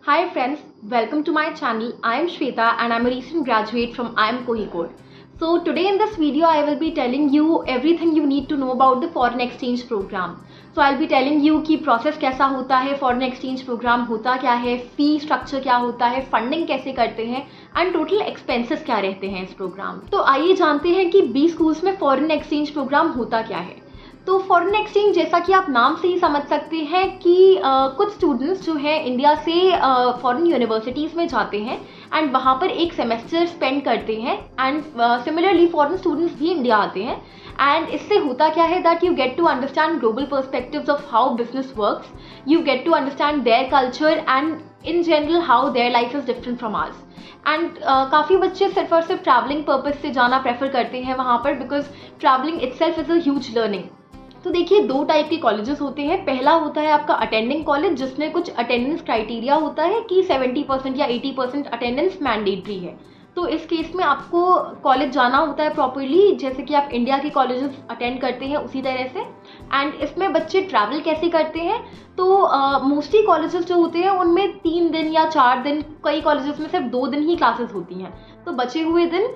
Hi friends, welcome to my channel. I am Shweta and I am a recent graduate from IIM Kozhikode. So today in this video I will be telling you everything you need to know about the foreign exchange program. So I'll be telling you कि process कैसा होता है, foreign exchange program होता क्या है, fee structure क्या होता है, funding कैसे करते हैं and total expenses क्या रहते हैं इस program। तो आइए जानते हैं कि B schools में foreign exchange program होता क्या है। तो फॉरेन एक्सचेंज जैसा कि आप नाम से ही समझ सकते हैं कि कुछ स्टूडेंट्स जो हैं इंडिया से फॉरेन यूनिवर्सिटीज़ में जाते हैं एंड वहाँ पर एक सेमेस्टर स्पेंड करते हैं एंड सिमिलरली फॉरेन स्टूडेंट्स भी इंडिया आते हैं एंड इससे होता क्या है that you get to understand global perspectives of how business works, you get to understand their culture and in general how their life is different from ours. And काफ़ी बच्चे सिर्फ और सिर्फ ट्रैवलिंग पर्पज से जाना प्रेफर करते हैं वहाँ पर because travelling itself is a huge learning. तो देखिए दो टाइप के कॉलेजेस होते हैं। पहला होता है आपका अटेंडिंग कॉलेज जिसमें कुछ अटेंडेंस क्राइटेरिया होता है कि 70% या 80% अटेंडेंस मैंडेटरी है। तो इस केस में आपको कॉलेज जाना होता है प्रॉपरली, जैसे कि आप इंडिया के कॉलेजेस अटेंड करते हैं उसी तरह से। एंड इसमें बच्चे ट्रैवल कैसे करते हैं, तो मोस्टली कॉलेजेस जो होते हैं उनमें 3 दिन या 4 दिन, कई कॉलेजेस में सिर्फ 2 दिन ही क्लासेस होती हैं। तो बचे हुए दिन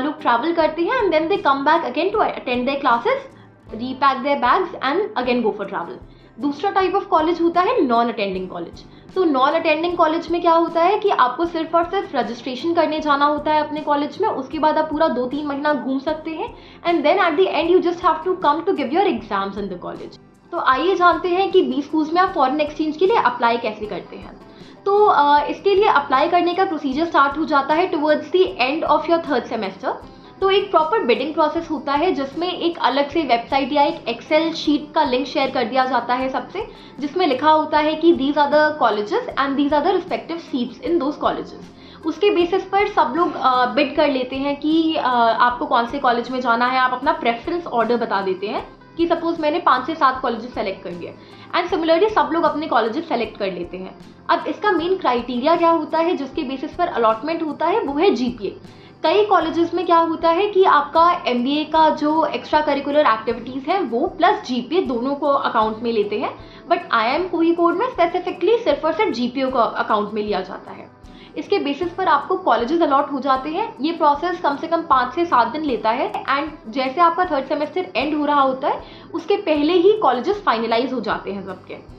लोग ट्रैवल करते हैं and then they come back again to attend their classes, repack their bags and again go for travel। दूसरा टाइप ऑफ कॉलेज होता है नॉन अटेंडिंग कॉलेज। तो नॉन अटेंडिंग कॉलेज में क्या होता है कि आपको सिर्फ और सिर्फ रजिस्ट्रेशन करने जाना होता है अपने कॉलेज में, उसके बाद आप पूरा 2-3 महीना घूम सकते हैं and then at the end you just have to come to give your exams in the college. तो आइए जानते हैं कि बी स्कूल्स में आप फॉरेन एक्सचेंज के लिए अप्लाई कैसे करते हैं। तो इसके लिए अप्लाई करने का प्रोसीजर स्टार्ट हो जाता है towards the end of your 3rd semester. तो एक प्रॉपर बिडिंग प्रोसेस होता है जिसमें एक अलग से वेबसाइट या एक एक्सेल शीट का लिंक शेयर कर दिया जाता है सबसे, जिसमें लिखा होता है कि these are the colleges and these are the respective seats in those colleges. उसके बेसिस पर सब लोग बिड कर लेते हैं कि आपको कौन से कॉलेज में जाना है। आप अपना प्रेफरेंस ऑर्डर बता देते हैं कि सपोज मैंने 5 से 7 कॉलेजेस सेलेक्ट कर लिए एंड सिमिलरली सब लोग अपने कॉलेजेस सेलेक्ट कर लेते हैं। अब इसका मेन क्राइटेरिया क्या होता है जिसके बेसिस पर अलॉटमेंट होता है, वो है जीपीए। कई कॉलेजेस में क्या होता है कि आपका एमबीए का जो एक्स्ट्रा करिकुलर एक्टिविटीज़ हैं वो प्लस जीपीए दोनों को अकाउंट में लेते हैं, बट आईआईएम कोझिकोड में स्पेसिफिकली सिर्फ और सिर्फ जीपीए को अकाउंट में लिया जाता है। इसके बेसिस पर आपको कॉलेजेस अलॉट हो जाते हैं। ये प्रोसेस कम से कम 5 से 7 दिन लेता है एंड जैसे आपका 3rd सेमेस्टर एंड हो रहा होता है उसके पहले ही कॉलेजेस फाइनलाइज हो जाते हैं सबके।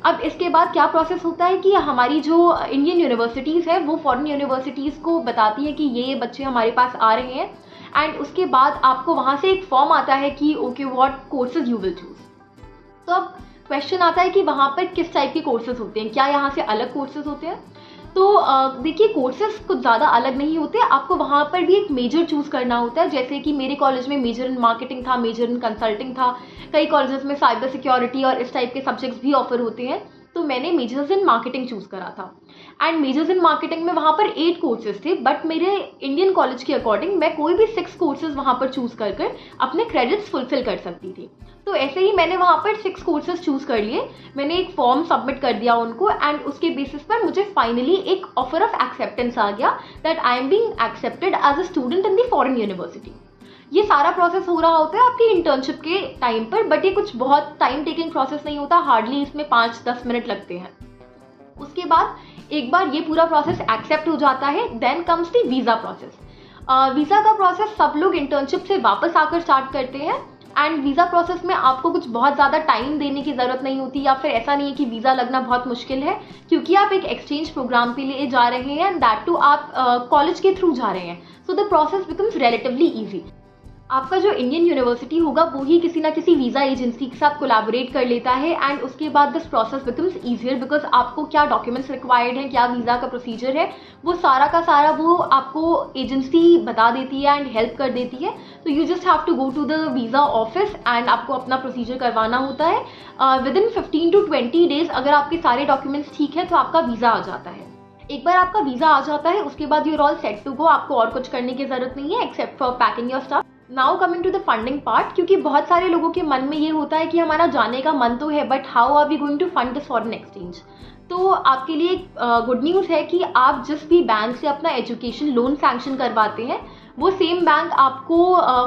अब इसके बाद क्या प्रोसेस होता है कि हमारी जो इंडियन यूनिवर्सिटीज़ है वो फॉरेन यूनिवर्सिटीज़ को बताती है कि ये बच्चे हमारे पास आ रहे हैं एंड उसके बाद आपको वहाँ से एक फॉर्म आता है कि okay what courses you will choose. तो अब क्वेश्चन आता है कि वहाँ पर किस टाइप के कोर्सेज होते हैं, क्या यहाँ से अलग कोर्सेज होते हैं। तो देखिए कोर्सेज कुछ ज़्यादा अलग नहीं होते, आपको वहाँ पर भी एक मेजर चूज़ करना होता है। जैसे कि मेरे कॉलेज में मेजर इन मार्केटिंग था, मेजर इन कंसल्टिंग था, कई कॉलेजेस में साइबर सिक्योरिटी और इस टाइप के सब्जेक्ट्स भी ऑफर होते हैं। तो मैंने मेजर्स इन मार्केटिंग चूज़ करा था एंड मेजर्स इन मार्केटिंग में वहाँ पर 8 कोर्सेज थे, बट मेरे इंडियन कॉलेज के अकॉर्डिंग मैं कोई भी 6 कोर्सेज वहाँ पर चूज़ कर कर अपने क्रेडिट्स फुलफिल कर सकती थी। तो ऐसे ही मैंने वहाँ पर 6 कोर्सेज चूज़ कर लिए, मैंने एक फॉर्म सबमिट कर दिया उनको एंड उसके बेसिस पर मुझे फाइनली एक ऑफर ऑफ एक्सेप्टेंस आ गया that I am being accepted as a student in the foreign university. ये सारा प्रोसेस हो रहा होता है आपकी इंटर्नशिप के टाइम पर, बट ये कुछ बहुत टाइम टेकिंग प्रोसेस नहीं होता, हार्डली इसमें 5-10 मिनट लगते हैं। उसके बाद एक बार ये पूरा प्रोसेस एक्सेप्ट हो जाता है then comes the visa process. Visa का प्रोसेस सब लोग इंटर्नशिप से वापस आकर स्टार्ट करते हैं एंड वीज़ा प्रोसेस में आपको कुछ बहुत ज़्यादा टाइम देने की ज़रूरत नहीं होती, या फिर ऐसा नहीं है कि वीज़ा लगना बहुत मुश्किल है, क्योंकि आप एक एक्सचेंज प्रोग्राम के लिए जा रहे हैं एंड दैट टू आप कॉलेज के थ्रू जा रहे हैं। So the process becomes relatively easy. आपका जो इंडियन यूनिवर्सिटी होगा वो ही किसी ना किसी वीज़ा एजेंसी के साथ कोलैबोरेट कर लेता है एंड उसके बाद this process becomes easier because आपको क्या डॉक्यूमेंट्स रिक्वायर्ड हैं, क्या वीज़ा का प्रोसीजर है, वो सारा का सारा वो आपको एजेंसी बता देती है एंड हेल्प कर देती है। तो you just have to go to the visa office and आपको अपना प्रोसीजर करवाना होता है। विदिन 15 to 20 डेज अगर आपके सारे डॉक्यूमेंट्स ठीक है तो आपका वीज़ा आ जाता है। एक बार आपका वीज़ा आ जाता है उसके बाद you are all set to go, आपको और कुछ करने की ज़रूरत नहीं है except for packing your stuff. Now coming to the funding part, क्योंकि बहुत सारे लोगों के मन में ये होता है कि हमारा जाने का मन तो है but how are we going to fund this foreign exchange. तो आपके लिए गुड न्यूज़ है कि आप जिस भी बैंक से अपना एजुकेशन लोन सैंक्शन करवाते हैं वो सेम बैंक आपको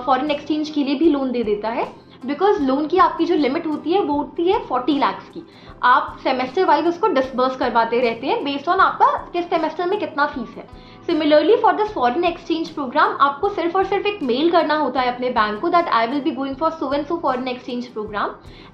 फॉरेन एक्सचेंज के लिए भी लोन दे देता है। बिकॉज लोन की आपकी जो लिमिट होती है वो होती है 40 lakhs की। आप सेमेस्टर वाइज उसको डिसबर्स करवाते रहते हैं बेस्ड ऑन आपका किस सेमेस्टर में कितना फीस है। Similarly for this foreign exchange programme आपको सिर्फ और सिर्फ एक मेल करना होता है अपने बैंक को that I will be going for so and so foreign exchange programme,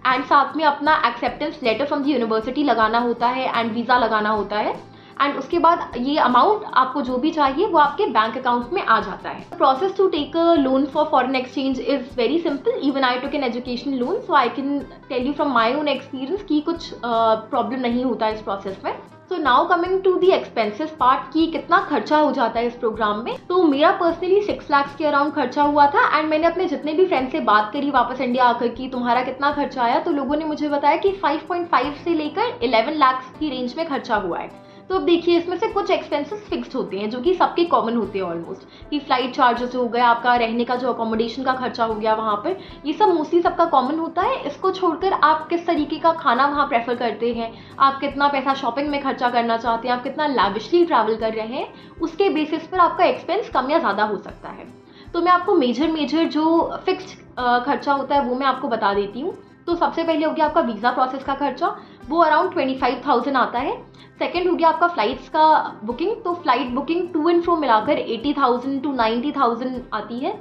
and साथ में अपना acceptance letter from the university लगाना होता है एंड वीज़ा लगाना होता है, एंड उसके बाद ये अमाउंट आपको जो भी चाहिए वो आपके बैंक अकाउंट में आ जाता है। Process to take a loan for foreign exchange is very simple. Even I took an education loan, so I can tell you from my own experience कि कुछ प्रॉब्लम नहीं होता इस प्रोसेस में। So now coming to the expenses part कि कितना खर्चा हो जाता है इस प्रोग्राम में, तो मेरा पर्सनली 6 lakhs के अराउंड खर्चा हुआ था। एंड मैंने अपने जितने भी फ्रेंड से बात करी वापस इंडिया आकर कि तुम्हारा कितना खर्चा आया, तो लोगों ने मुझे बताया कि 5.5 से लेकर 11 lakhs की रेंज में खर्चा हुआ है। तो अब देखिए इसमें से कुछ एक्सपेंसेस फिक्स्ड होते हैं जो कि सबके कॉमन होते हैं ऑलमोस्ट, कि फ्लाइट चार्जेस हो गया, आपका रहने का जो अकोमोडेशन का खर्चा हो गया वहाँ पर, ये सब मोस्टली सबका कॉमन होता है। इसको छोड़कर आप किस तरीके का खाना वहाँ प्रेफर करते हैं, आप कितना पैसा शॉपिंग में खर्चा करना चाहते हैं, आप कितना लैविशली ट्रैवल कर रहे हैं, उसके बेसिस पर आपका एक्सपेंस कम या ज़्यादा हो सकता है। तो मैं आपको मेजर जो फिक्स्ड खर्चा होता है वो मैं आपको बता देती हूँ। तो सबसे पहले हो गया आपका वीज़ा प्रोसेस का खर्चा, वो अराउंड 25,000 आता है। सेकेंड हो गया आपका फ्लाइट्स का बुकिंग, तो flight booking to and fro मिलाकर 80,000 to 90,000 आती है।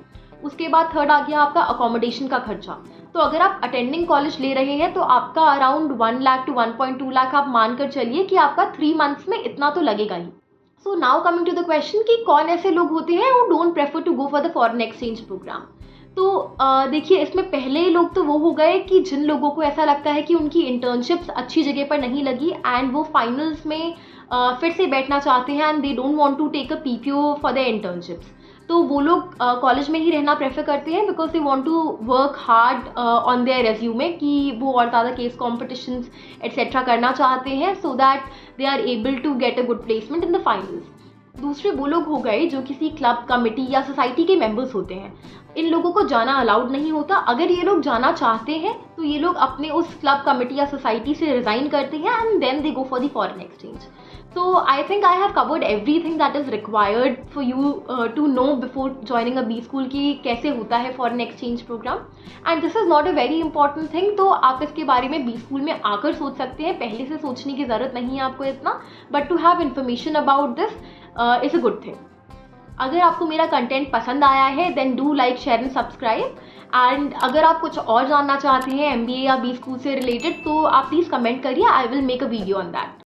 उसके बाद थर्ड आ गया आपका अकोमोडेशन का खर्चा। तो अगर आप अटेंडिंग कॉलेज ले रहे हैं तो आपका अराउंड 1 lakh to 1.2 lakh आप मान कर चलिए कि आपका 3 months में इतना तो लगेगा ही। So now coming to the question कि कौन ऐसे लोग होते हैं who don't prefer to go for the foreign exchange programme. तो देखिए इसमें पहले लोग तो वो हो गए कि जिन लोगों को ऐसा लगता है कि उनकी इंटर्नशिप्स अच्छी जगह पर नहीं लगी एंड वो फाइनल्स में फिर से बैठना चाहते हैं and they don't want to take a PPO for the internships. तो वो लोग कॉलेज में ही रहना प्रेफर करते हैं because they want to work hard on their resume, कि वो और ज़्यादा केस कॉम्पिटिशन्स एट्सेट्रा करना चाहते हैं so that they are able to get a good placement in the finals. दूसरे वो लोग हो गए जो किसी क्लब, कमेटी या सोसाइटी के मेंबर्स होते हैं। इन लोगों को जाना अलाउड नहीं होता। अगर ये लोग जाना चाहते हैं तो ये लोग अपने उस क्लब, कमेटी या सोसाइटी से रिज़ाइन करते हैं and then they go for the foreign exchange. So I think I have covered everything that is required for you to know before joining a B school कि कैसे होता है foreign exchange program, and this is not a very important thing। तो आप इसके बारे में B school में आकर सोच सकते हैं, पहले से सोचने की ज़रूरत नहीं है आपको इतना, but to have information about this is a good thing। अगर आपको मेरा कंटेंट पसंद आया है then do like, share and subscribe. And अगर आप कुछ और जानना चाहते हैं MBA या B school से रिलेटेड तो आप प्लीज़ कमेंट करिए, I will make a video on that.